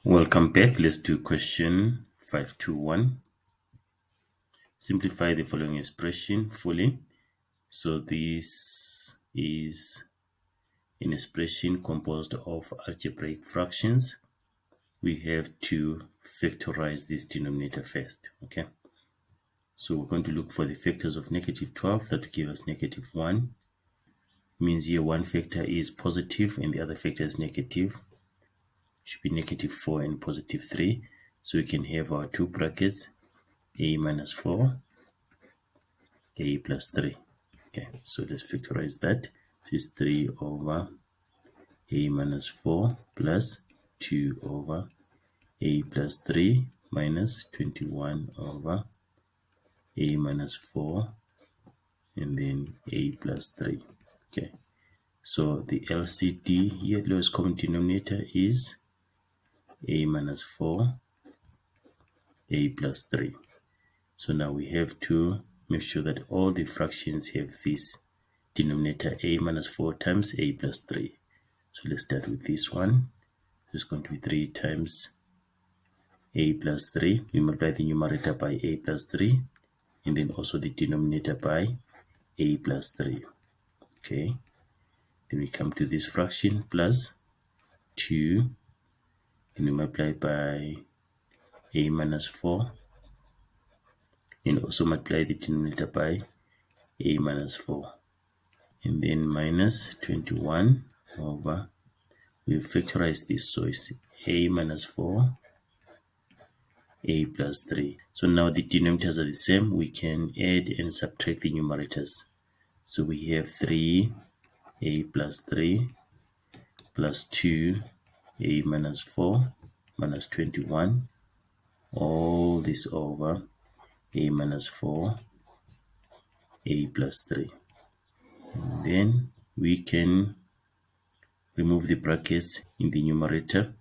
Welcome back. Let's do question 521. Simplify the following expression fully. So this is an expression composed of algebraic fractions. We have to factorize this denominator first. Okay. So we're going to look for the factors of -12. That will give us -1. Means here one factor is positive and the other factor is negative. Should be -4 and +3. So we can have our two brackets, a minus 4, a plus 3. Okay, so let's factorize that. So it's 3 over a minus 4 plus 2 over a plus 3 minus 21 over a minus 4 and then a plus 3. Okay, so the LCD here, lowest common denominator, is a minus 4, a plus 3. So now we have to make sure that all the fractions have this denominator, a minus 4 times a plus 3. So let's start with this one. It's going to be 3 times a plus 3. We multiply the numerator by a plus 3 and then also the denominator by a plus 3. Okay, then we come to this fraction plus 2, and we multiply by a minus 4 and also multiply the denominator by a minus 4 and then minus 21 over, we factorize this, so it's a minus 4, a plus 3. So now the denominators are the same. We can add and subtract the numerators. So we have 3 a plus 3 plus 2 a minus 4 minus 21, all this over a minus 4 a plus 3. And then we can remove the brackets in the numerator.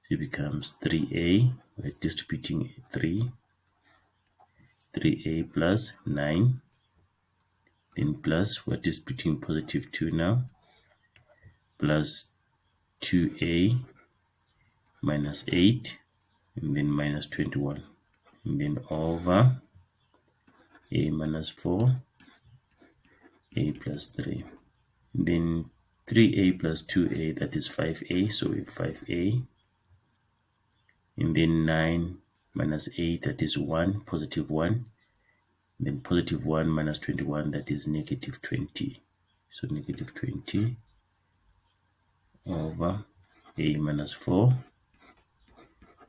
So it becomes 3a, we're distributing 3a plus 9, then plus, we're distributing positive 2 now, plus 2a minus 8, and then minus 21, and then over a minus 4, a plus 3. And then 3a plus 2a, that is 5a, so we have 5a. And then 9 minus 8, that is 1, positive 1. And then positive 1 minus 21, that is negative 20. So negative 20 over a minus 4,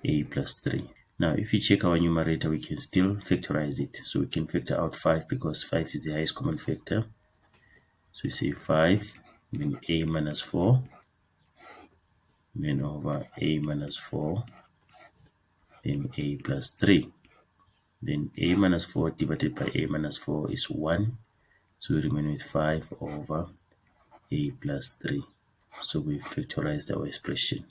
a plus 3. Now, if you check our numerator, we can still factorize it. So we can factor out 5 because 5 is the highest common factor. So we say 5, then a minus 4, then over a minus 4, then a plus 3. Then a minus 4 divided by a minus 4 is 1. So we remain with 5 over a plus 3. So we factorized our expression.